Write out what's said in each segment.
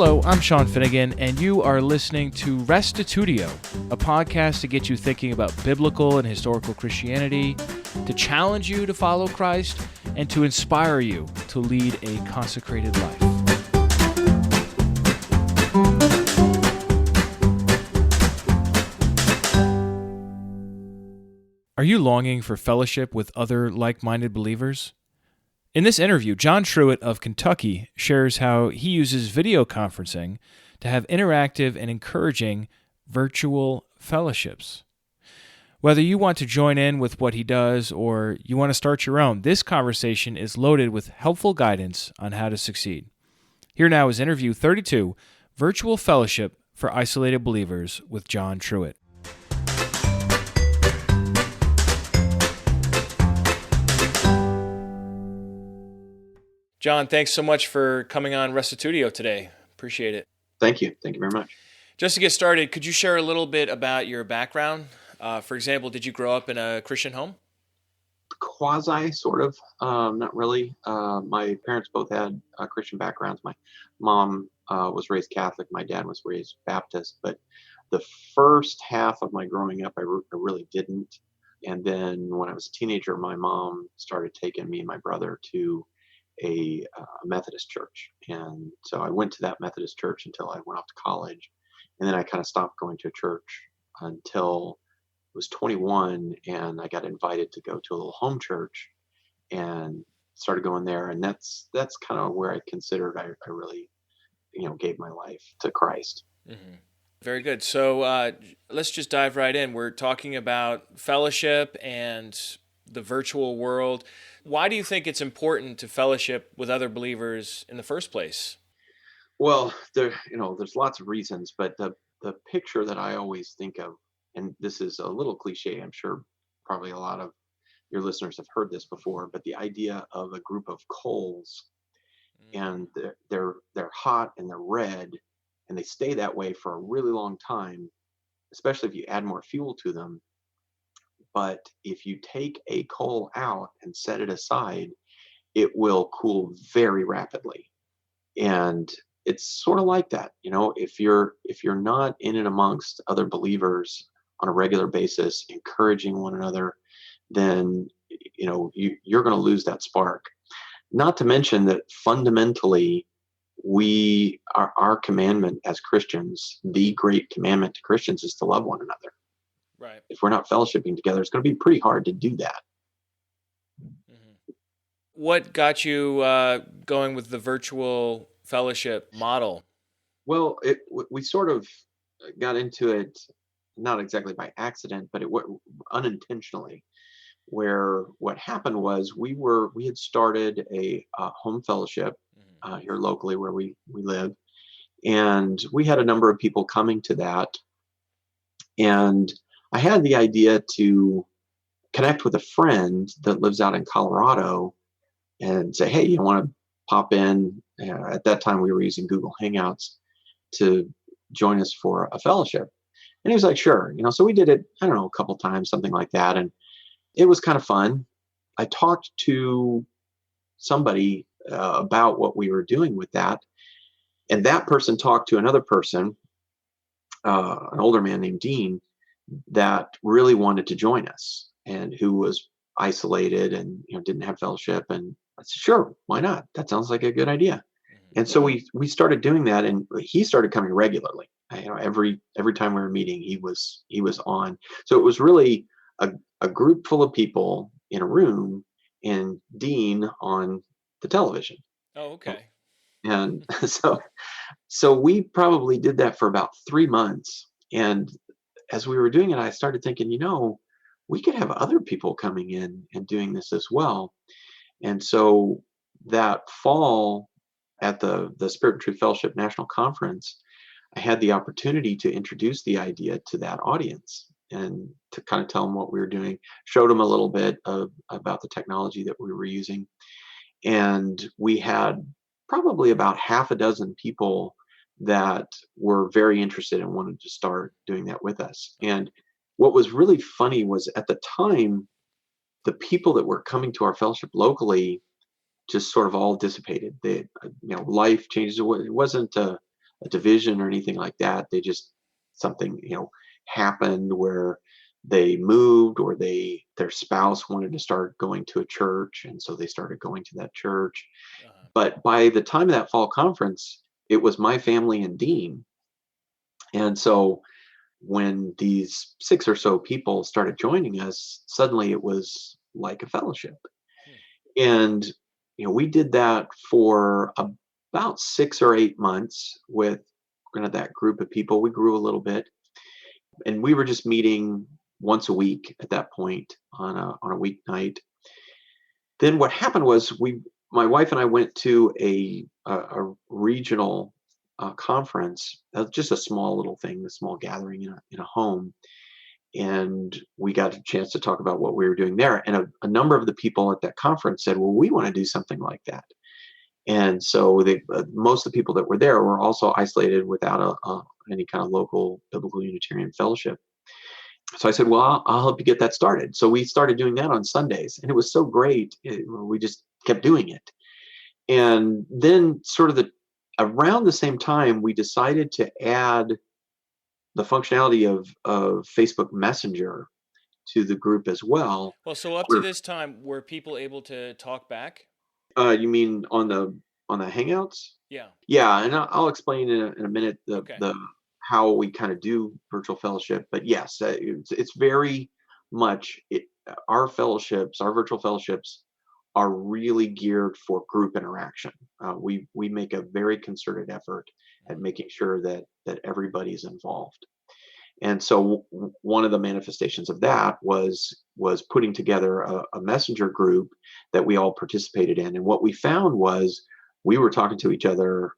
Hello, I'm Sean Finnegan, and you are listening to Restitutio, a podcast to get you thinking about biblical and historical Christianity, to challenge you to follow Christ, and to inspire you to lead a consecrated life. Are you longing for fellowship with other like-minded believers? In this interview, Truitt of Kentucky shares how he uses video conferencing to have interactive and encouraging virtual fellowships. Whether you want to join in with what he does or you want to start your own, this conversation is loaded with helpful guidance on how to succeed. Here now is interview 32, Virtual Fellowship for Isolated Believers with Truitt. John, thanks so much for coming on Restitutio today. Appreciate it. Thank you. Thank you very much. Just to get started, could you share a little bit about your background? For example, did you grow up in a Christian home? Quasi, sort of. Not really. My parents both had Christian backgrounds. My mom was raised Catholic. My dad was raised Baptist. But the first half of my growing up, I really didn't. And then when I was a teenager, my mom started taking me and my brother to a Methodist church. And so I went to that Methodist church until I went off to college. And then I kind of stopped going to a church until I was 21, and I got invited to go to a little home church and started going there. And that's kind of where I considered I really, gave my life to Christ. Mm-hmm. Very good. So let's just dive right in. We're talking about fellowship and the virtual world. Why do you think it's important to fellowship with other believers in the first place? Well, there's lots of reasons, but the picture that I always think of, and this is a little cliche, I'm sure probably a lot of your listeners have heard this before, but the idea of a group of coals, and they're hot and they're red, and they stay that way for a really long time, especially if you add more fuel to them. But if you take a coal out and set it aside, it will cool very rapidly. And it's sort of like that, if you're not in and amongst other believers on a regular basis, encouraging one another, then you're going to lose that spark. Not to mention that fundamentally, our commandment as Christians, the great commandment to Christians, is to love one another. Right. If we're not fellowshipping together, it's going to be pretty hard to do that. Mm-hmm. What got you going with the virtual fellowship model? Well, we sort of got into it, not exactly by accident, but unintentionally. Where what happened was we had started a home fellowship here locally where we live, and we had a number of people coming to that, and I had the idea to connect with a friend that lives out in Colorado and say, hey, you want to pop in? At that time, we were using Google Hangouts to join us for a fellowship. And he was like, sure. So we did it, I don't know, a couple times, something like that. And it was kind of fun. I talked to somebody about what we were doing with that. And that person talked to another person, an older man named Dean, that really wanted to join us and who was isolated and didn't have fellowship. And I said, sure, why not? That sounds like a good idea. And so we started doing that, and he started coming regularly. Every time we were meeting, he was on. So it was really a group full of people in a room and Dean on the television. Oh, okay. And so we probably did that for about 3 months. And as we were doing it, I started thinking, we could have other people coming in and doing this as well. And so that fall at the Spirit and Truth Fellowship National Conference, I had the opportunity to introduce the idea to that audience and to kind of tell them what we were doing, showed them a little bit about the technology that we were using. And we had probably about half a dozen people that were very interested and wanted to start doing that with us. And what was really funny was at the time, the people that were coming to our fellowship locally just sort of all dissipated. Life changes. It wasn't a a division or anything like that. They just something happened where they moved, or their spouse wanted to start going to a church, and so they started going to that church. Uh-huh. But by the time of that fall conference, it was my family and Dean. And so when these 6 or so people started joining us, suddenly it was like a fellowship. Hmm. And we did that for about 6 or 8 months with kind of that group of people. We grew a little bit, and we were just meeting once a week at that point on a weeknight. Then what happened was my wife and I went to a regional conference, just a small little thing, a small gathering in a home, and we got a chance to talk about what we were doing there. And a number of the people at that conference said, "Well, we want to do something like that." And so most of the people that were there were also isolated without any kind of local biblical Unitarian fellowship. So I said, "Well, I'll help you get that started." So we started doing that on Sundays, and it was so great. We just kept doing it. And then around the same time, we decided to add the functionality of Facebook Messenger to the group as well. Well, so up to Where, this time, were people able to talk back? you mean on the Hangouts? Yeah. Yeah, and I'll explain in a minute Okay. the how we kind of do virtual fellowship. But yes, it's very much our fellowships, our virtual fellowships, are really geared for group interaction. We make a very concerted effort at making sure that everybody's involved. And so one of the manifestations of that was putting together a messenger group that we all participated in. And what we found was we were talking to each other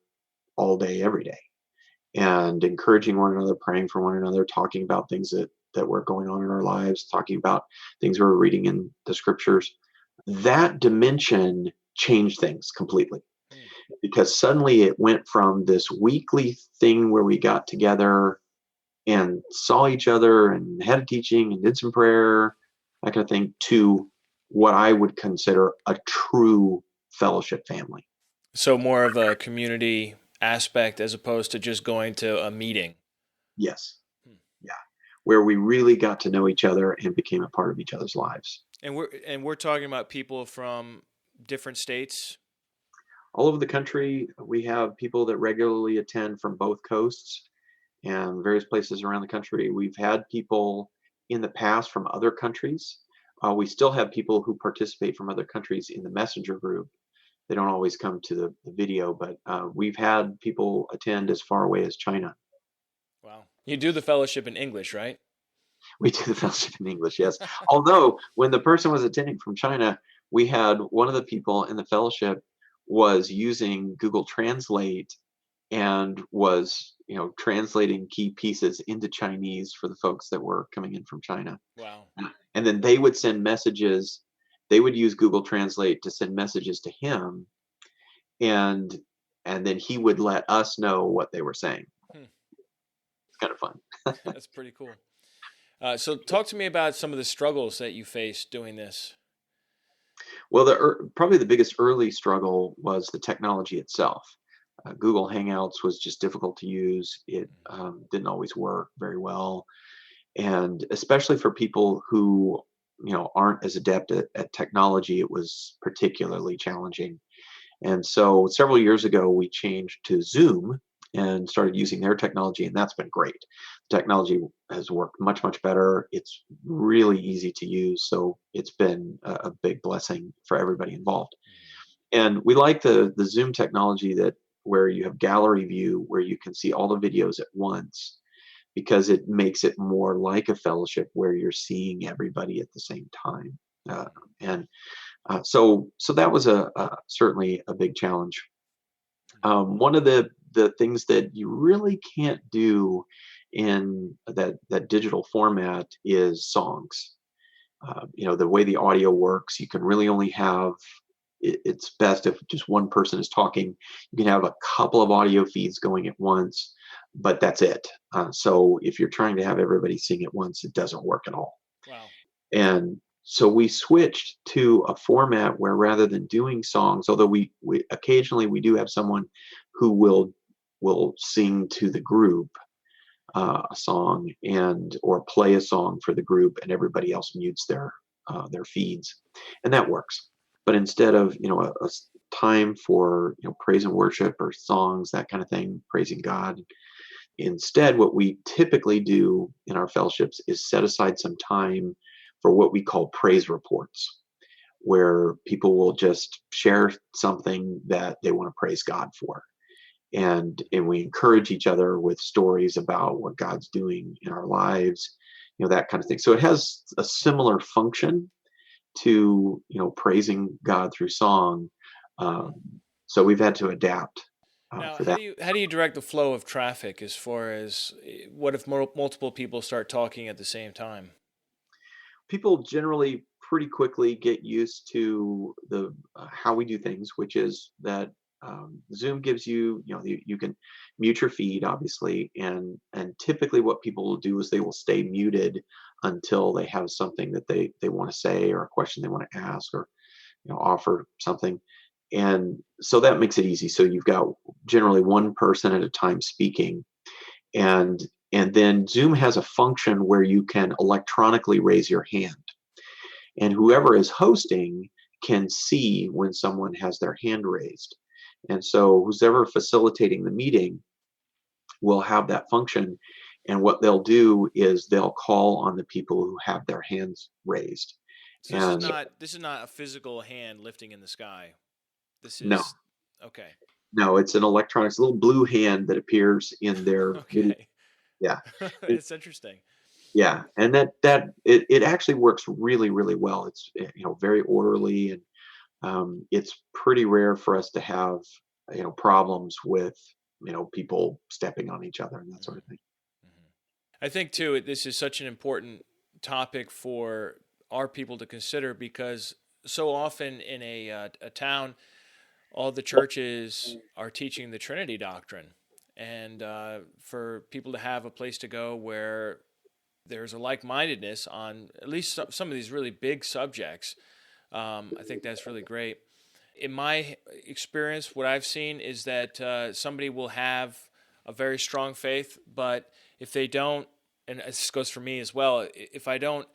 all day, every day, and encouraging one another, praying for one another, talking about things that were going on in our lives, talking about things we were reading in the scriptures. That dimension changed things completely, Hmm. because suddenly it went from this weekly thing where we got together and saw each other and had a teaching and did some prayer, that kind of thing, to what I would consider a true fellowship family. So more of a community aspect as opposed to just going to a meeting. Yes. Hmm. Yeah. Where we really got to know each other and became a part of each other's lives. And we're talking about people from different states. All over the country, we have people that regularly attend from both coasts and various places around the country. We've had people in the past from other countries. We still have people who participate from other countries in the messenger group. They don't always come to the video, but we've had people attend as far away as China. Wow. You do the fellowship in English, right? We do the fellowship in English, yes. Although when the person was attending from China, we had one of the people in the fellowship was using Google Translate and was, translating key pieces into Chinese for the folks that were coming in from China. Wow. And then they would send messages. They would use Google Translate to send messages to him, and then he would let us know what they were saying. Hmm. It's kind of fun. That's pretty cool. So talk to me about some of the struggles that you faced doing this. Well, probably the biggest early struggle was the technology itself. Google Hangouts was just difficult to use. It didn't always work very well, and especially for people who aren't as adept at technology, it was particularly challenging. And so several years ago, we changed to Zoom and started using their technology, and that's been great. The technology has worked much, much better. It's really easy to use, so it's been a big blessing for everybody involved. And we like the Zoom technology that where you have gallery view, where you can see all the videos at once, because it makes it more like a fellowship where you're seeing everybody at the same time. And so that was certainly a big challenge. One of the things that you really can't do in that digital format is songs. The way the audio works, you can really only have it's best if just one person is talking. You can have a couple of audio feeds going at once, but that's it. So if you're trying to have everybody sing at once, it doesn't work at all. Wow. And so we switched to a format where rather than doing songs, although we occasionally we do have someone who will will sing to the group a song and or play a song for the group, and everybody else mutes their feeds, and that works. But instead of time for praise and worship or songs, that kind of thing, praising God, instead what we typically do in our fellowships is set aside some time for what we call praise reports, where people will just share something that they want to praise God for. And we encourage each other with stories about what God's doing in our lives, that kind of thing. So it has a similar function to praising God through song. Um, so we've had to adapt Now, for that. how do you direct the flow of traffic as far as what if multiple people start talking at the same time? People generally pretty quickly get used to the how we do things, which is that Zoom gives you can mute your feed, obviously, and typically what people will do is they will stay muted until they have something that they want to say, or a question they want to ask, or offer something. And so that makes it easy. So you've got generally one person at a time speaking, and and then Zoom has a function where you can electronically raise your hand, and whoever is hosting can see when someone has their hand raised. And so who's ever facilitating the meeting will have that function. And what they'll do is they'll call on the people who have their hands raised. So And this is not a physical hand lifting in the sky. This no, is okay. no, it's an electronic, it's a little blue hand that appears in their little, Okay. yeah. It's interesting. Yeah, and it actually works really, really well. It's very orderly, and it's pretty rare for us to have problems with people stepping on each other and that sort of thing. Mhm. I think too, this is such an important topic for our people to consider because so often in a town, all the churches are teaching the Trinity doctrine, and for people to have a place to go where there's a like-mindedness on at least some of these really big subjects, I think that's really great. In my experience, what I've seen is that somebody will have a very strong faith, but if they don't, and this goes for me as well, if I don't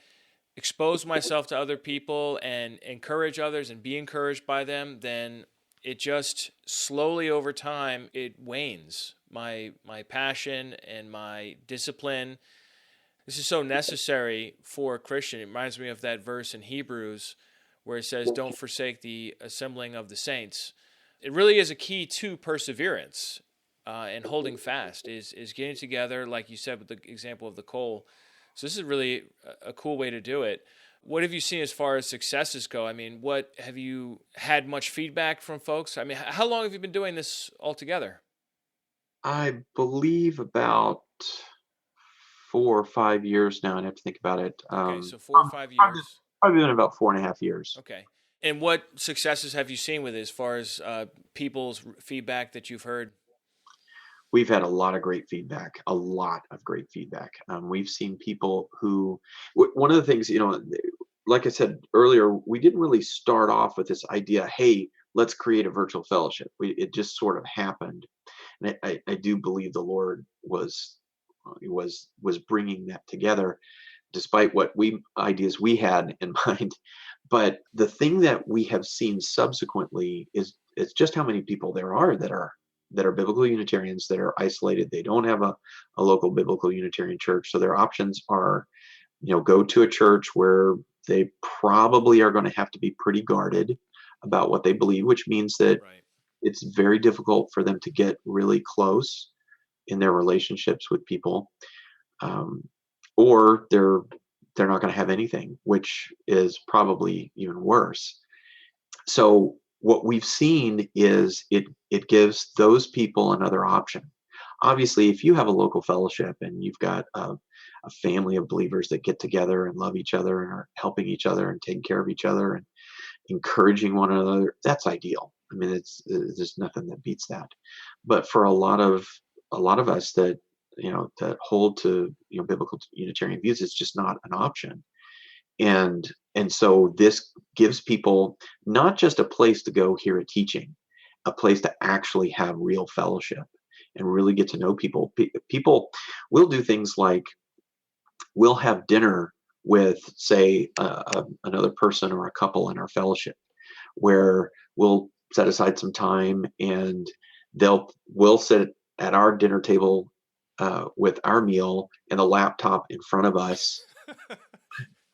expose myself to other people and encourage others and be encouraged by them, then it just slowly over time it wanes. My passion and my discipline. This is so necessary for a Christian. It reminds me of that verse in Hebrews where it says, "Don't forsake the assembling of the saints." It really is a key to perseverance and holding fast. Is getting together, like you said with the example of the coal. So this is really a cool way to do it. What have you seen as far as successes go? I mean, what have you had much feedback from folks? I mean, how long have you been doing this altogether? I believe about 4 or 5 years now. I'd have to think about it. Okay, so 4 or 5 years. Probably been about 4.5 years. Okay. And what successes have you seen with it as far as people's feedback that you've heard? We've had a lot of great feedback, a lot of great feedback. We've seen people who, one of the things, like I said earlier, we didn't really start off with this idea, hey, let's create a virtual fellowship. It just sort of happened. And I do believe the Lord was bringing that together, despite what ideas we had in mind. But the thing that we have seen subsequently is just how many people there are that are biblical Unitarians, that are isolated. They don't have a local biblical Unitarian church. So their options are, go to a church where they probably are going to have to be pretty guarded about what they believe, which means that Right. it's very difficult for them to get really close in their relationships with people. Um, or they're not going to have anything, which is probably even worse. So what we've seen is it gives those people another option. Obviously, if you have a local fellowship and you've got a family of believers that get together and love each other and are helping each other and taking care of each other and encouraging one another, that's ideal. I mean, there's nothing that beats that. But for a lot of us that hold to biblical Unitarian views, it's just not an option. And so this gives people not just a place to go hear a teaching, a place to actually have real fellowship. and really get to know people. People will do things like we'll have dinner with, say, another person or a couple in our fellowship, where we'll set aside some time and we'll sit at our dinner table with our meal and a laptop in front of us,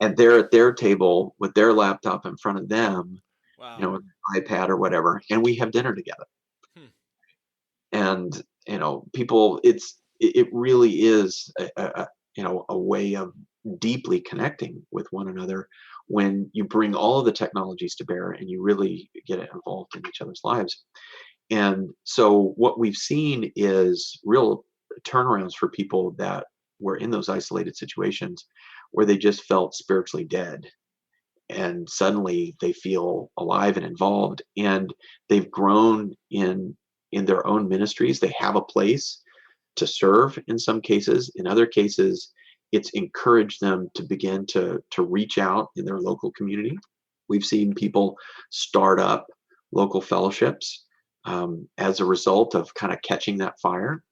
and they're at their table with their laptop in front of them, Wow. an iPad or whatever, and we have dinner together. Hmm. And people, it really is a way of deeply connecting with one another when you bring all of the technologies to bear and you really get involved in each other's lives. And so what we've seen is real turnarounds for people that were in those isolated situations where they just felt spiritually dead, and suddenly they feel alive and involved, and they've grown in their own ministries. They have a place to serve in some cases. In other cases, it's encouraged them to begin to reach out in their local community. We've seen people start up local fellowships as a result of kind of catching that fire.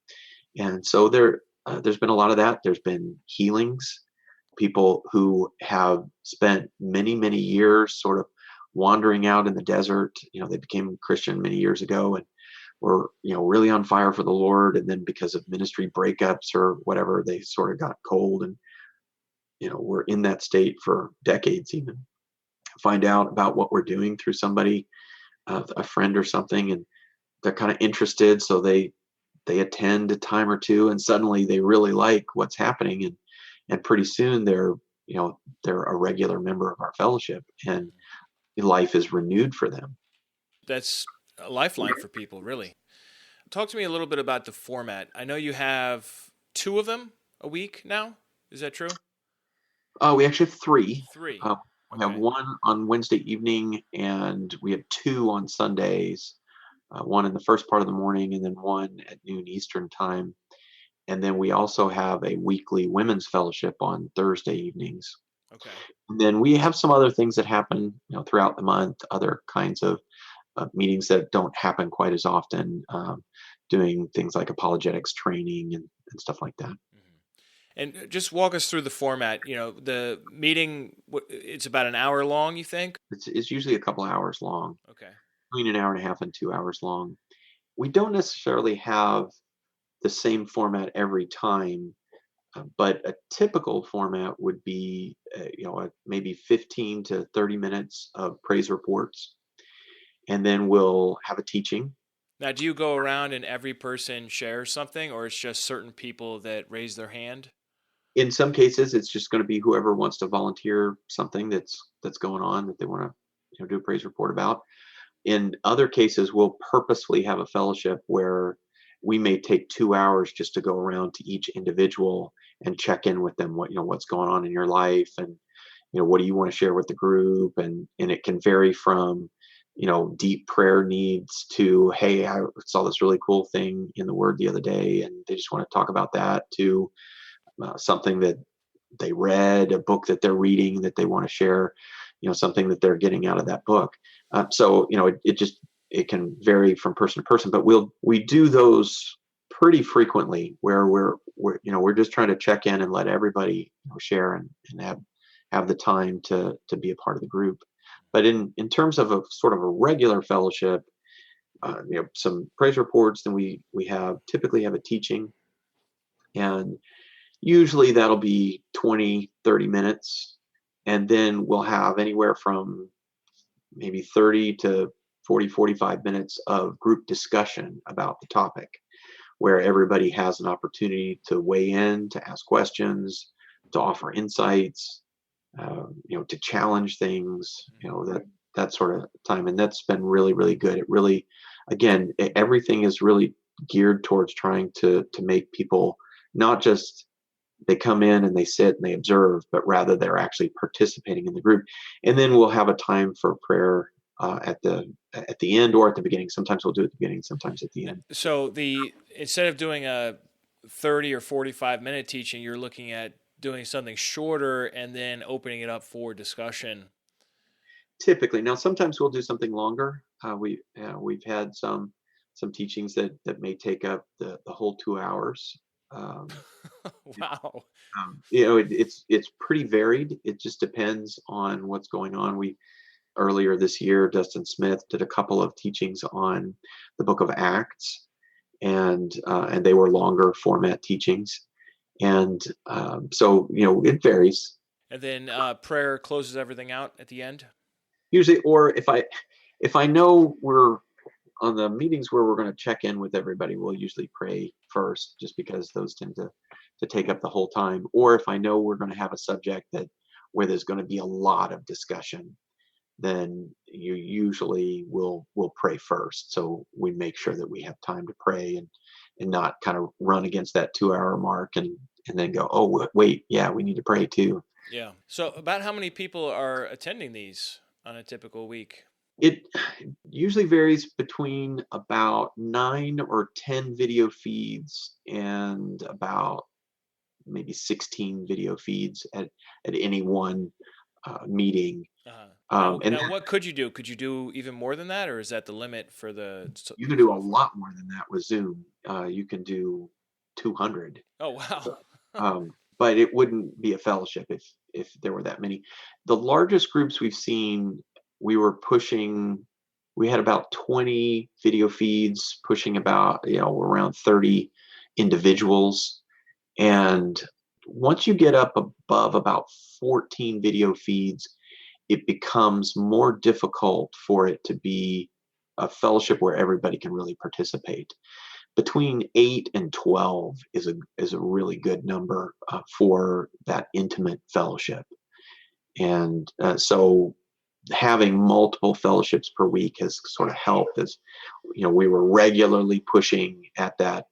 And so there's been a lot of that. There's been healings, people who have spent many, many years sort of wandering out in the desert. They became Christian many years ago and were, really on fire for the Lord. And then because of ministry breakups or whatever, they sort of got cold and, were in that state for decades even. Find out about what we're doing through somebody, a friend or something, and they're kind of interested. So they attend a time or two, and suddenly they really like what's happening. And pretty soon they're a regular member of our fellowship, and life is renewed for them. That's a lifeline for people, really. Talk to me a little bit about the format. I know you have two of them a week now. Is that true? We actually have three. Three. Uh, we have Okay. one on Wednesday evening, and we have two on Sundays. One in the first part of the morning, and then one at noon Eastern time. And then we also have a weekly women's fellowship on Thursday evenings. Okay. And then we have some other things that happen, throughout the month, other kinds of meetings that don't happen quite as often, doing things like apologetics training and stuff like that. Mhm. And just walk us through the format. The meeting, it's about an hour long, you think? It's usually a couple hours long, Okay. between an hour and a half and 2 hours long. We don't necessarily have the same format every time, but a typical format would be, maybe 15 to 30 minutes of praise reports, and then we'll have a teaching. Now, do you go around and every person shares something, or it's just certain people that raise their hand? In some cases, it's just going to be whoever wants to volunteer something that's going on that they want to, do a praise report about. In other cases, we'll purposefully have a fellowship where we may take 2 hours just to go around to each individual and check in with them. What's going on in your life, and what do you want to share with the group, and it can vary from deep prayer needs to, hey, I saw this really cool thing in the Word the other day, and they just want to talk about that, to something that they read, a book that they're reading that they want to share, something that they're getting out of that book. So it can vary from person to person, but we do those pretty frequently, where we're just trying to check in and let everybody share, and have the time to be a part of the group. But in terms of a sort of a regular fellowship, some praise reports, then we typically have a teaching, and usually that'll be 20, 30 minutes. And then we'll have anywhere from maybe 30 to 40, 45 minutes of group discussion about the topic, where everybody has an opportunity to weigh in, to ask questions, to offer insights, to challenge things, that sort of time. And that's been really, really good. It really, again, everything is really geared towards trying to make people not just they come in and they sit and they observe, but rather they're actually participating in the group. And then we'll have a time for prayer at the end or at the beginning. Sometimes we'll do it at the beginning, sometimes at the end. So instead of doing a 30 or 45-minute teaching, you're looking at doing something shorter and then opening it up for discussion. Typically, now sometimes we'll do something longer. We've had some some teachings that may take up the whole 2 hours. Um, Wow. it's pretty varied. It just depends on what's going on. We Earlier this year, Dustin Smith did a couple of teachings on the Book of Acts, and they were longer format teachings. And so it varies. And then prayer closes everything out at the end. Usually, or if I know we're on the meetings where we're going to check in with everybody, we'll usually pray first, just because those tend to take up the whole time. Or if I know we're going to have a subject that where there's going to be a lot of discussion, then you usually will pray first. So we make sure that we have time to pray, and not kind of run against that 2 hour mark and then go, oh wait, yeah, we need to pray too. Yeah. So about how many people are attending these on a typical week? It usually varies between about 9 or 10 video feeds and about maybe 16 video feeds at any one meeting. Uh-huh. And Now, what could you do? Could you do even more than that, or is that the limit for the you can do a software? lot more than that with Zoom. You can do 200. Oh, wow. But it wouldn't be a fellowship if there were that many. The largest groups we've seen, we had about 20 video feeds pushing about around 30 individuals. And once you get up above about 14 video feeds, it becomes more difficult for it to be a fellowship where everybody can really participate. Between 8 and 12 is a really good number for that intimate fellowship. And so having multiple fellowships per week has sort of helped, as we were regularly pushing at that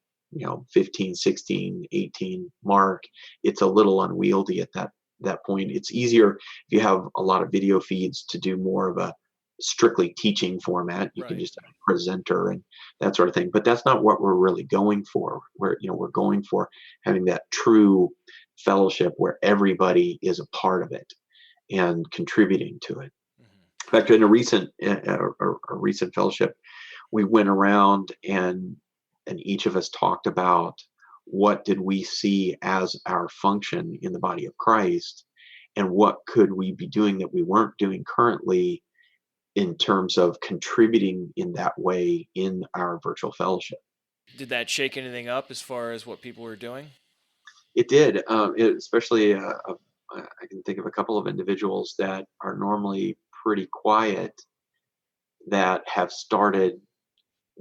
15, 16, 18 mark. It's a little unwieldy at that point. It's easier if you have a lot of video feeds to do more of a strictly teaching format. You can Right. just have a presenter and that sort of thing. But that's not what we're really going for. We're going for having that true fellowship where everybody is a part of it and contributing to it. Mhm. In fact, in a recent fellowship, we went around and each of us talked about what did we see as our function in the body of Christ, and what could we be doing that we weren't doing currently in terms of contributing in that way in our virtual fellowship. Did that shake anything up as far as what people were doing? It did, especially I can think of a couple of individuals that are normally pretty quiet that have started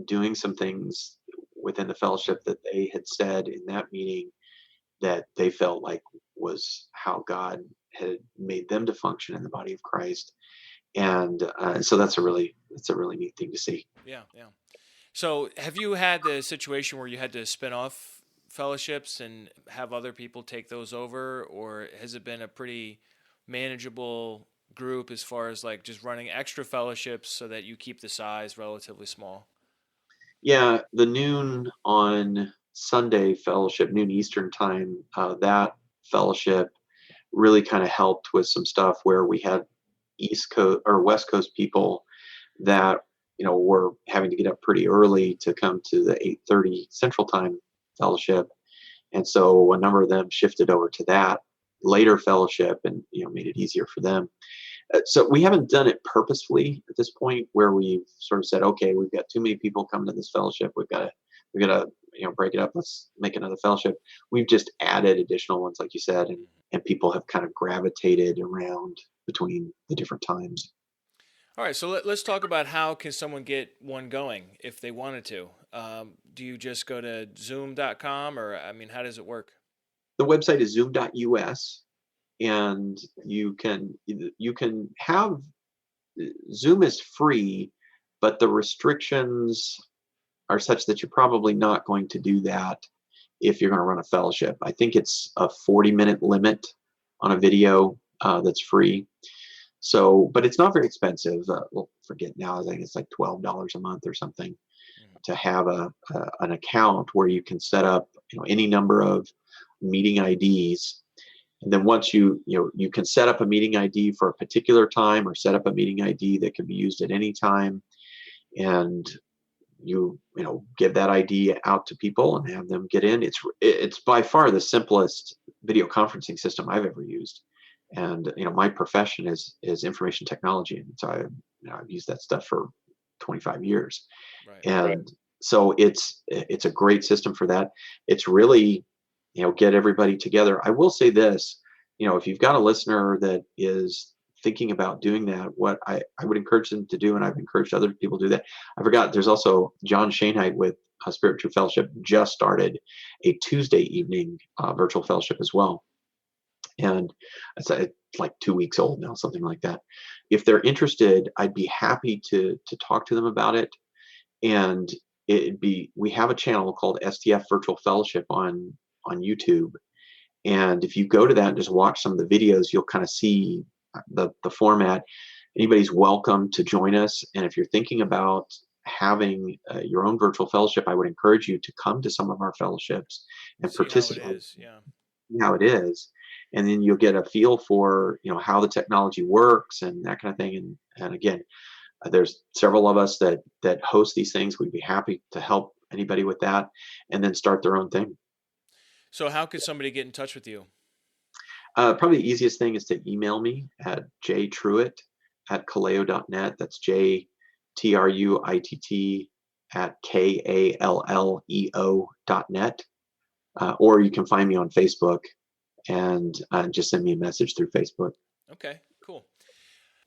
doing some things within the fellowship that they had said in that meeting that they felt like was how God had made them to function in the body of Christ. And so that's a really neat thing to see. Yeah, yeah. So, have you had the situation where you had to spin off fellowships and have other people take those over, or has it been a pretty manageable group as far as like just running extra fellowships so that you keep the size relatively small? Yeah, the noon on Sunday fellowship, noon Eastern time, that fellowship really kind of helped with some stuff where we had East Coast or West Coast people that were having to get up pretty early to come to the 8:30 Central Time fellowship, and so a number of them shifted over to that later fellowship, and made it easier for them. So we haven't done it purposefully at this point, where we've sort of said, okay, we've got too many people coming to this fellowship. We've got to break it up. Let's make another fellowship. We've just added additional ones, like you said, and people have kind of gravitated around between the different times. All right, so let's talk about how can someone get one going if they wanted to. Do you just go to zoom.com, or I mean, how does it work? The website is zoom.us, and you can have Zoom is free, but the restrictions are such that you're probably not going to do that if you're going to run a fellowship. I think it's a 40-minute limit on a video that's free. So, but it's not very expensive. Forget now. I think it's like $12 a month or something to have an account where you can set up any number of meeting IDs. And then once you can set up a meeting ID for a particular time, or set up a meeting ID that can be used at any time. And give that ID out to people and have them get in. It's by far the simplest video conferencing system I've ever used. And my profession is information technology, and so I've used that stuff for 25 years. Right. And so it's a great system for that. It's really, get everybody together. I will say this, if you've got a listener that is thinking about doing that, what I would encourage them to do, and I've encouraged other people to do that. I forgot, there's also John Shainheit with Spirit True Fellowship just started a Tuesday evening virtual fellowship as well. And it's like 2 weeks old now, something like that. If they're interested, I'd be happy to talk to them about it. And we have a channel called STF Virtual Fellowship on YouTube. And if you go to that and just watch some of the videos, you'll kind of see the format. Anybody's welcome to join us. And if you're thinking about having your own virtual fellowship, I would encourage you to come to some of our fellowships and See participate. how it is, yeah. How it is, and then you'll get a feel for how the technology works and that kind of thing. And again, there's several of us that host these things. We'd be happy to help anybody with that, and then start their own thing. So how could somebody get in touch with you? Probably the easiest thing is to email me at jtruitt@kaleo.net. That's JTRUITT@KALLEO.net. Or you can find me on Facebook and just send me a message through Facebook. Okay, cool.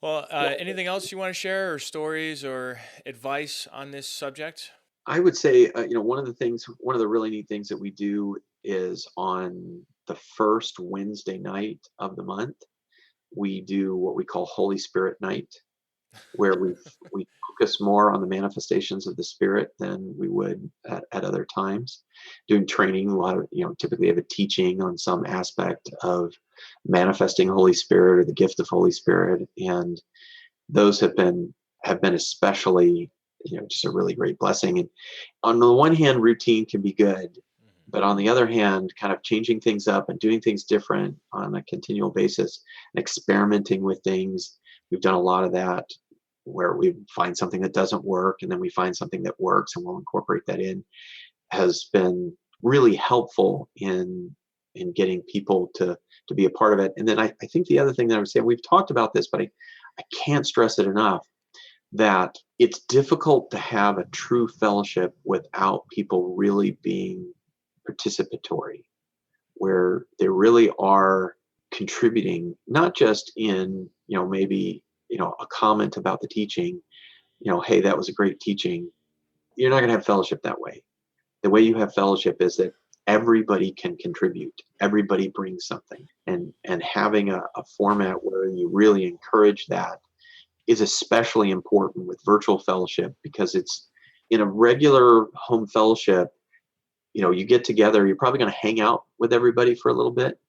Well, anything else you want to share, or stories or advice on this subject? I would say, one of the really neat things that we do is on the first Wednesday night of the month, we do what we call Holy Spirit Night, where we focus more on the manifestations of the Spirit than we would at other times. Doing training, a lot of typically have a teaching on some aspect of manifesting Holy Spirit or the gift of Holy Spirit, and those have been especially just a really great blessing. And on the one hand, routine can be good, but on the other hand, kind of changing things up and doing things different on a continual basis and experimenting with things. We've done a lot of that, where we find something that doesn't work and then we find something that works and we'll incorporate that in, has been really helpful in getting people to be a part of it. And then I think the other thing that I would say, we've talked about this, but I can't stress it enough, that it's difficult to have a true fellowship without people really being participatory, where they really are contributing, not just in maybe a comment about the teaching, hey, that was a great teaching. You're not going to have fellowship that way. The way you have fellowship is that everybody can contribute, everybody brings something, and having a format where you really encourage that is especially important with virtual fellowship, because it's in a regular home fellowship, you get together, you're probably going to hang out with everybody for a little bit,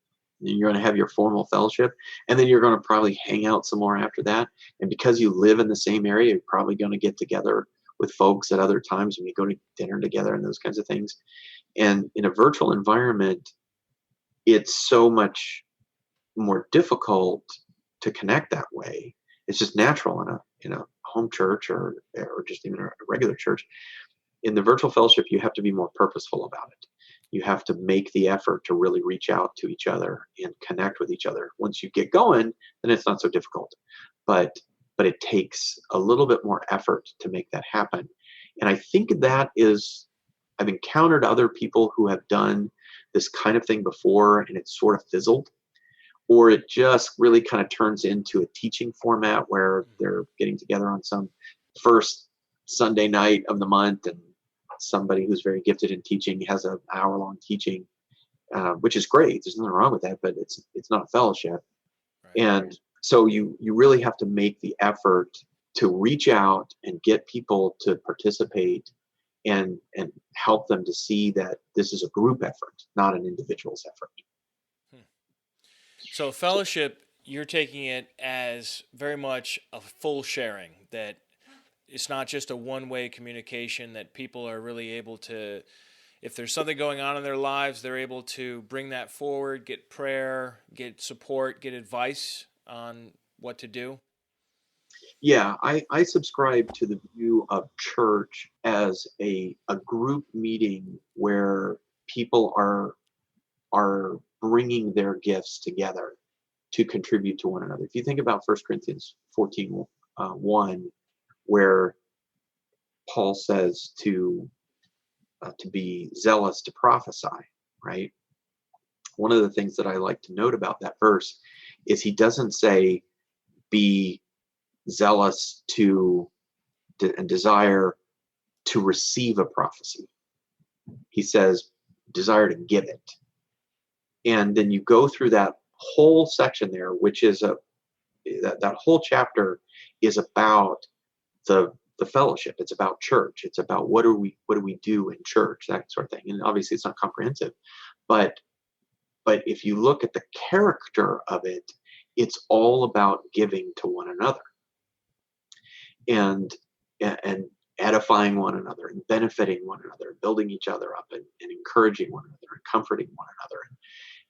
and you're going to have your formal fellowship, and then you're going to probably hang out some more after that. And because you live in the same area, you're probably going to get together with folks at other times when you go to dinner together and those kinds of things. And in a virtual environment, it's so much more difficult to connect that way. It's just natural in a home church or just even a regular church. In the virtual fellowship, you have to be more purposeful about it. You have to make the effort to really reach out to each other and connect with each other. Once you get going, then it's not so difficult. But it takes a little bit more effort to make that happen. And I think I've encountered other people who have done this kind of thing before, and it's sort of fizzled, or it just really kind of turns into a teaching format where they're getting together on some first Sunday night of the month, and somebody who's very gifted in teaching has an hour-long teaching, which is great. There's nothing wrong with that, but it's not a fellowship. Right. And so you really have to make the effort to reach out and get people to participate and help them to see that this is a group effort, not an individual's effort. So fellowship, you're taking it as very much a full sharing, that it's not just a one-way communication, that people are really able to, if there's something going on in their lives, they're able to bring that forward, get prayer, get support, get advice on what to do. Yeah, I subscribe to the view of church as a group meeting where people are bringing their gifts together to contribute to one another. If you think about 1 Corinthians 14, 1, where Paul says to be zealous to prophesy, right? One of the things that I like to note about that verse is he doesn't say be zealous and desire to receive a prophecy. He says desire to give it. And then you go through that whole section there, which is that whole chapter is about the fellowship. It's about church. It's about what do we do in church, that sort of thing. And obviously it's not comprehensive, but if you look at the character of it, it's all about giving to one another and edifying one another and benefiting one another, building each other up and encouraging one another and comforting one another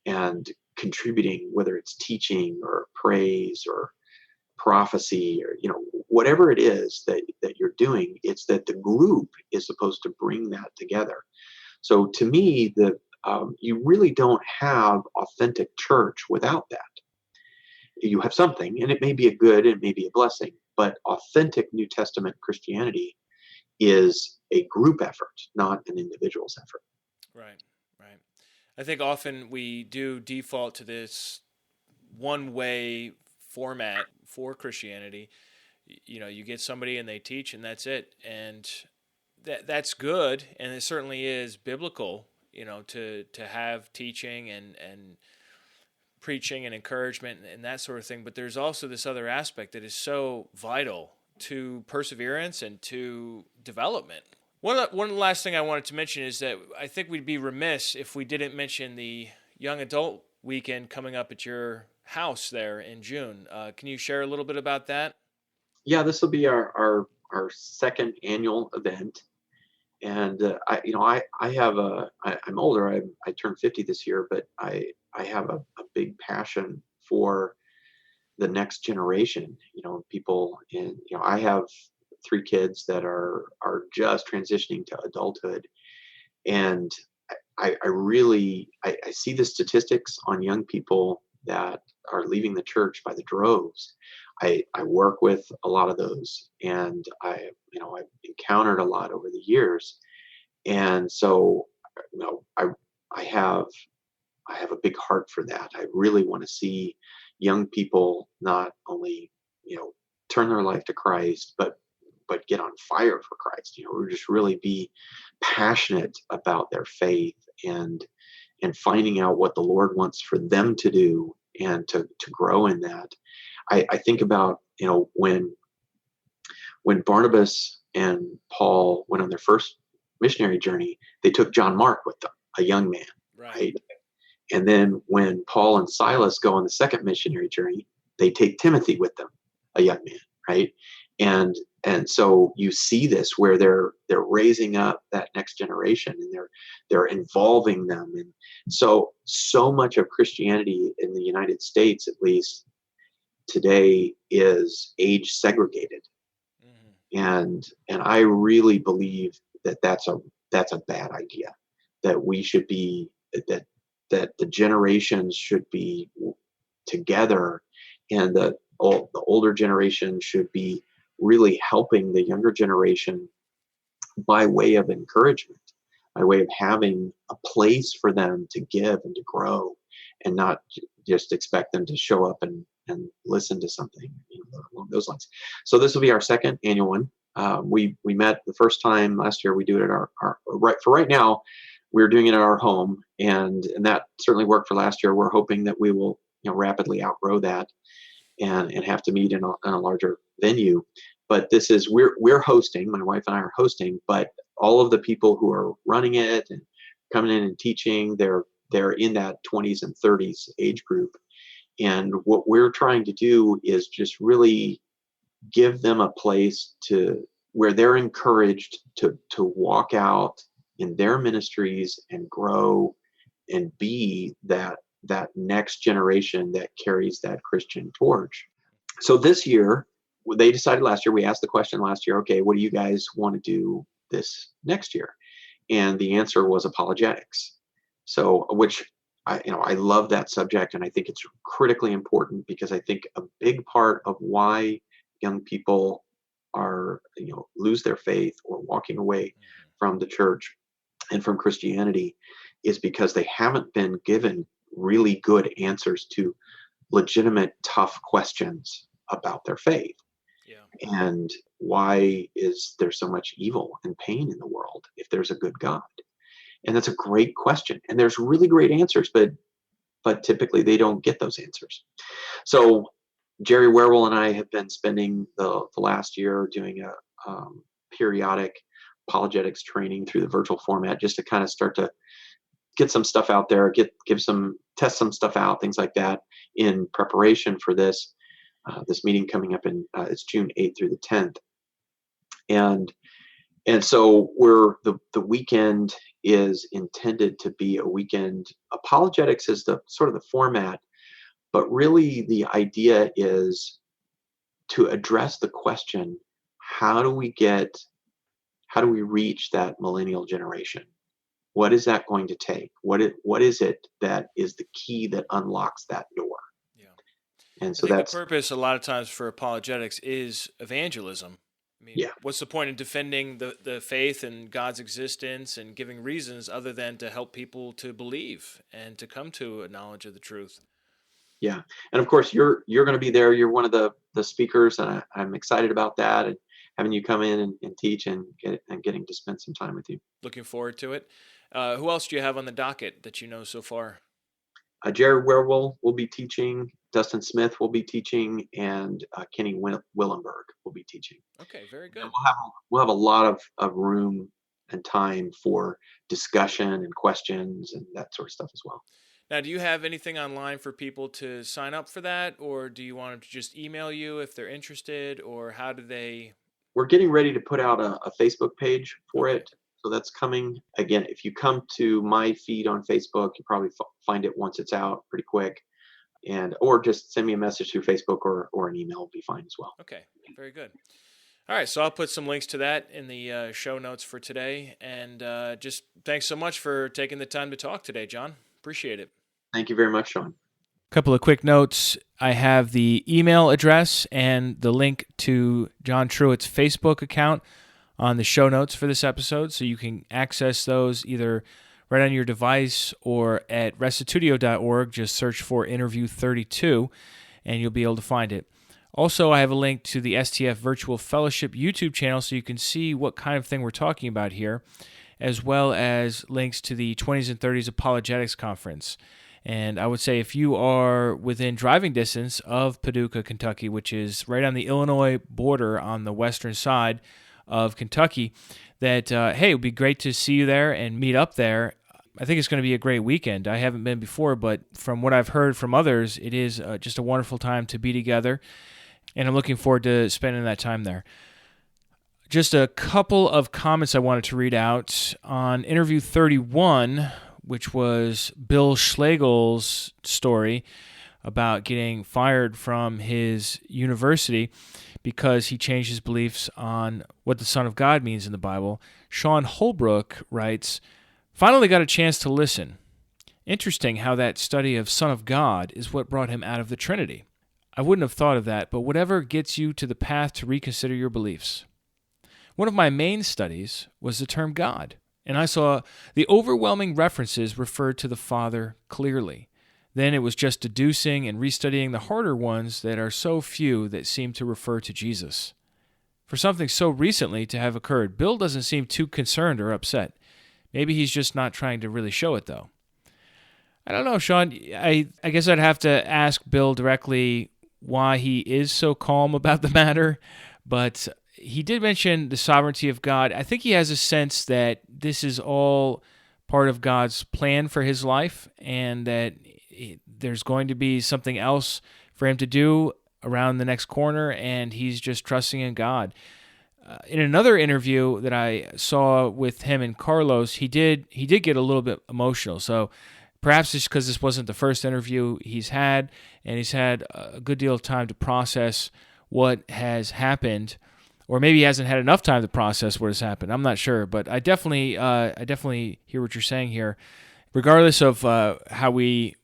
and contributing, whether it's teaching or praise or prophecy or whatever it is that you're doing. It's that the group is supposed to bring that together. So to me, you really don't have authentic church without that. You have something, and it may be a good, it may be a blessing, but authentic New Testament Christianity is a group effort, not an individual's effort. Right, right. I think often we do default to this one-way format for Christianity. You get somebody and they teach and that's it. And that's good, and it certainly is biblical, to have teaching and preaching and encouragement and that sort of thing. But there's also this other aspect that is so vital to perseverance and to development. One last thing I wanted to mention is that I think we'd be remiss if we didn't mention the young adult weekend coming up at your house there in June. Can you share a little bit about that? Yeah, this will be our second annual event. And I'm older. I turned 50 this year, but I have a big passion for the next generation. People I have 3 kids that are just transitioning to adulthood, and I really see the statistics on young people that are leaving the church by the droves. I work with a lot of those, and I've encountered a lot over the years, and so I have a big heart for that. I really want to see young people not only turn their life to Christ, but get on fire for Christ. Or just really be passionate about their faith and finding out what the Lord wants for them to do and to grow in that. I think about when Barnabas and Paul went on their first missionary journey, they took John Mark with them, a young man, right? And then when Paul and Silas go on the second missionary journey, they take Timothy with them, a young man, right? And so you see this where they're raising up that next generation, and they're involving them. And so much of Christianity in the United States, at least today, is age segregated. And I really believe that that's a bad idea. That we should be that the generations should be together, and the older generation should be really helping the younger generation by way of encouragement, by way of having a place for them to give and to grow, and not just expect them to show up and listen to something along those lines. So this will be our second annual one. We met the first time last year. We do it at our right now. We're doing it at our home, and that certainly worked for last year. We're hoping that we will rapidly outgrow that and have to meet in a larger venue. But this is we're hosting. My wife and I are hosting, but all of the people who are running it and coming in and teaching, they're in that 20s and 30s age group. And what we're trying to do is just really give them a place where they're encouraged to walk out in their ministries and grow and be that next generation that carries that Christian torch. So this year, they decided last year, we asked the question last year, okay, what do you guys want to do this next year? And the answer was apologetics. So, which I love that subject, and I think it's critically important because I think a big part of why young people are, lose their faith or walking away from the church and from Christianity is because they haven't been given really good answers to legitimate, tough questions about their faith. Yeah. And why is there so much evil and pain in the world if there's a good God? And that's a great question. And there's really great answers, but typically they don't get those answers. So Jerry Werewell and I have been spending the last year doing a periodic apologetics training through the virtual format, just to kind of start to get some stuff out there, test some stuff out, things like that, in preparation for this meeting coming up in it's June 8th through the 10th. And so the weekend is intended to be a weekend. Apologetics is the sort of the format, but really the idea is to address the question, how do we reach that millennial generation? What is that going to take? What is it that is the key that unlocks that door? Yeah. And so I think that's the purpose a lot of times for apologetics is evangelism. I mean, yeah. What's the point in defending the faith and God's existence and giving reasons other than to help people to believe and to come to a knowledge of the truth? Yeah. And of course you're going to be there. You're one of the speakers, and I'm excited about that, and having you come in and teach and getting to spend some time with you. Looking forward to it. Who else do you have on the docket that you know so far? Jerry Werewell will be teaching, Dustin Smith will be teaching, and Kenny Willenberg will be teaching. Okay, very good. And we'll have a lot of room and time for discussion and questions and that sort of stuff as well. Now, do you have anything online for people to sign up for that, or do you want them to just email you if they're interested, or how do they? We're getting ready to put out a Facebook page for it. So that's coming. Again, if you come to my feed on Facebook, you probably find it once it's out pretty quick. Or just send me a message through Facebook or an email will be fine as well. Okay, very good. All right, so I'll put some links to that in the show notes for today. And just thanks so much for taking the time to talk today, John. Appreciate it. Thank you very much, Sean. Couple of quick notes. I have the email address and the link to John Truitt's Facebook account on the show notes for this episode, so you can access those either right on your device or at restitutio.org. Just search for Interview 32, and you'll be able to find it. Also, I have a link to the STF Virtual Fellowship YouTube channel, so you can see what kind of thing we're talking about here, as well as links to the 20s and 30s Apologetics Conference. And I would say if you are within driving distance of Paducah, Kentucky, which is right on the Illinois border on the western side of Kentucky, that, hey, it would be great to see you there and meet up there. I think it's going to be a great weekend. I haven't been before, but from what I've heard from others, it is just a wonderful time to be together, and I'm looking forward to spending that time there. Just a couple of comments I wanted to read out on Interview 31, which was Bill Schlegel's story about getting fired from his university because he changed his beliefs on what the Son of God means in the Bible. Sean Holbrook writes, "Finally got a chance to listen. Interesting how that study of Son of God is what brought him out of the Trinity. I wouldn't have thought of that, but whatever gets you to the path to reconsider your beliefs. One of my main studies was the term God, and I saw the overwhelming references referred to the Father clearly. Then it was just deducing and restudying the harder ones that are so few that seem to refer to Jesus. For something so recently to have occurred, Bill doesn't seem too concerned or upset. Maybe he's just not trying to really show it, though." I don't know, Sean. I guess I'd have to ask Bill directly why he is so calm about the matter, but he did mention the sovereignty of God. I think he has a sense that this is all part of God's plan for his life, and that there's going to be something else for him to do around the next corner, and he's just trusting in God. In another interview that I saw with him and Carlos, he did get a little bit emotional. So perhaps it's because this wasn't the first interview he's had, and he's had a good deal of time to process what has happened, or maybe he hasn't had enough time to process what has happened. I'm not sure, but I definitely hear what you're saying here. Regardless of how we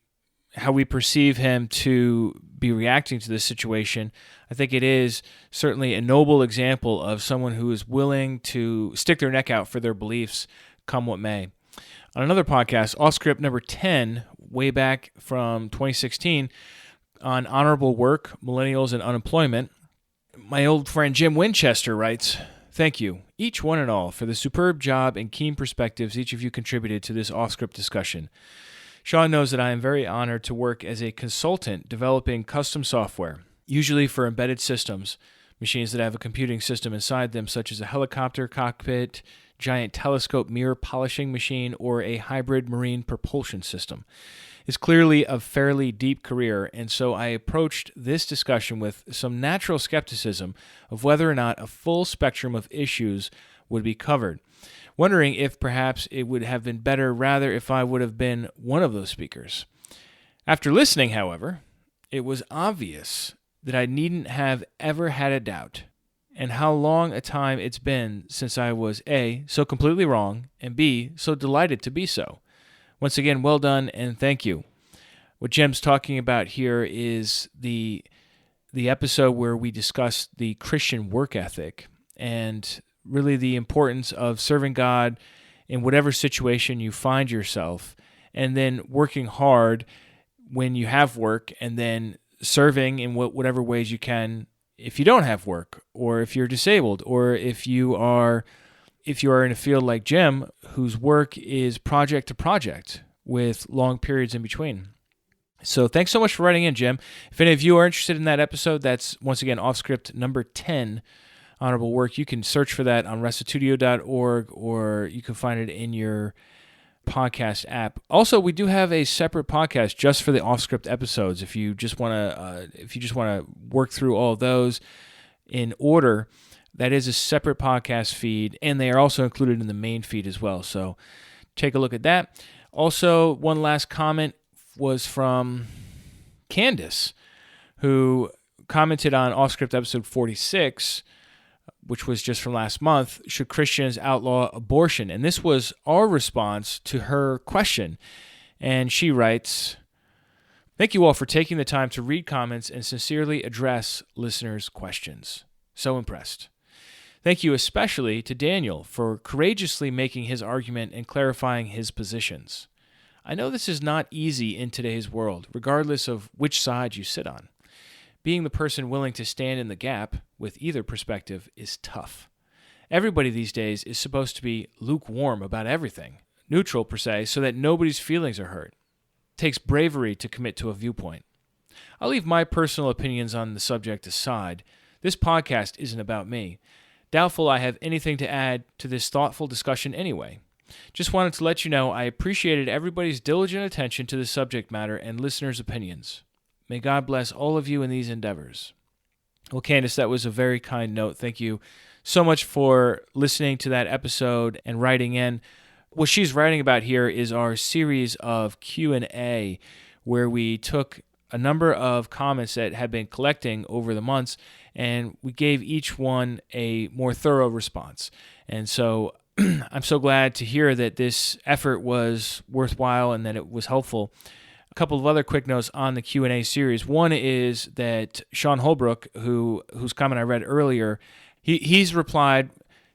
perceive him to be reacting to this situation, I think it is certainly a noble example of someone who is willing to stick their neck out for their beliefs, come what may. On another podcast, Off Script number 10, way back from 2016, on honorable work, millennials, and unemployment, my old friend Jim Winchester writes, "Thank you, each one and all, for the superb job and keen perspectives each of you contributed to this off-script discussion. Sean knows that I am very honored to work as a consultant developing custom software, usually for embedded systems, machines that have a computing system inside them, such as a helicopter cockpit, giant telescope mirror polishing machine, or a hybrid marine propulsion system. It's clearly a fairly deep career, and so I approached this discussion with some natural skepticism of whether or not a full spectrum of issues would be covered, wondering if perhaps it would have been better rather if I would have been one of those speakers. After listening, however, it was obvious that I needn't have ever had a doubt, and how long a time it's been since I was A, so completely wrong, and B, so delighted to be so. Once again, well done, and thank you." What Jim's talking about here is the episode where we discussed the Christian work ethic and really the importance of serving God in whatever situation you find yourself, and then working hard when you have work, and then serving in whatever ways you can if you don't have work, or if you're disabled, or if you are in a field like Jim, whose work is project to project with long periods in between. So thanks so much for writing in, Jim. If any of you are interested in that episode, that's, once again, Off Script number 10, Honorable Work. You can search for that on restitutio.org, or you can find it in your podcast app. Also, we do have a separate podcast just for the Off Script episodes. If you just want to work through all of those in order, that is a separate podcast feed, and they are also included in the main feed as well. So take a look at that. Also, one last comment was from Candace, who commented on Off Script episode 46, which was just from last month, should Christians outlaw abortion? And this was our response to her question. And she writes, "Thank you all for taking the time to read comments and sincerely address listeners' questions. So impressed. Thank you especially to Daniel for courageously making his argument and clarifying his positions. I know this is not easy in today's world, regardless of which side you sit on. Being the person willing to stand in the gap with either perspective is tough. Everybody these days is supposed to be lukewarm about everything, neutral per se, so that nobody's feelings are hurt. It takes bravery to commit to a viewpoint. I'll leave my personal opinions on the subject aside. This podcast isn't about me. Doubtful I have anything to add to this thoughtful discussion anyway. Just wanted to let you know I appreciated everybody's diligent attention to the subject matter and listeners' opinions. May God bless all of you in these endeavors." Well, Candace, that was a very kind note. Thank you so much for listening to that episode and writing in. What she's writing about here is our series of Q&A, where we took a number of comments that had been collecting over the months, and we gave each one a more thorough response. And so I'm so glad to hear that this effort was worthwhile and that it was helpful. A couple of other quick notes on the Q&A series. One is that Sean Holbrook, whose comment I read earlier, he's replied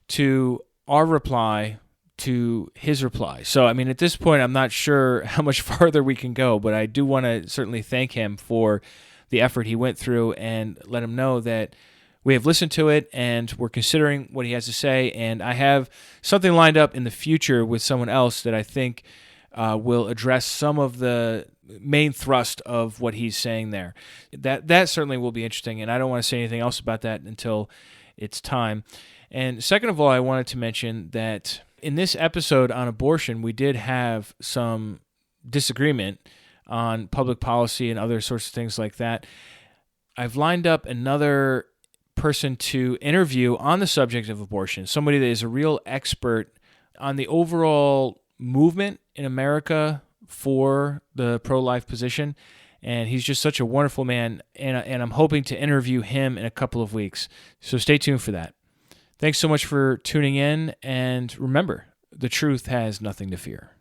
to our reply to his reply. So, I mean, at this point, I'm not sure how much farther we can go, but I do want to certainly thank him for the effort he went through and let him know that we have listened to it and we're considering what he has to say. And I have something lined up in the future with someone else that I think will address some of the main thrust of what he's saying there. That certainly will be interesting, and I don't want to say anything else about that until it's time. And second of all, I wanted to mention that in this episode on abortion, we did have some disagreement on public policy and other sorts of things like that. I've lined up another person to interview on the subject of abortion, somebody that is a real expert on the overall movement in America for the pro-life position, And he's just such a wonderful man, and I'm hoping to interview him in a couple of weeks. So stay tuned for that. Thanks so much for tuning in, and remember, the truth has nothing to fear.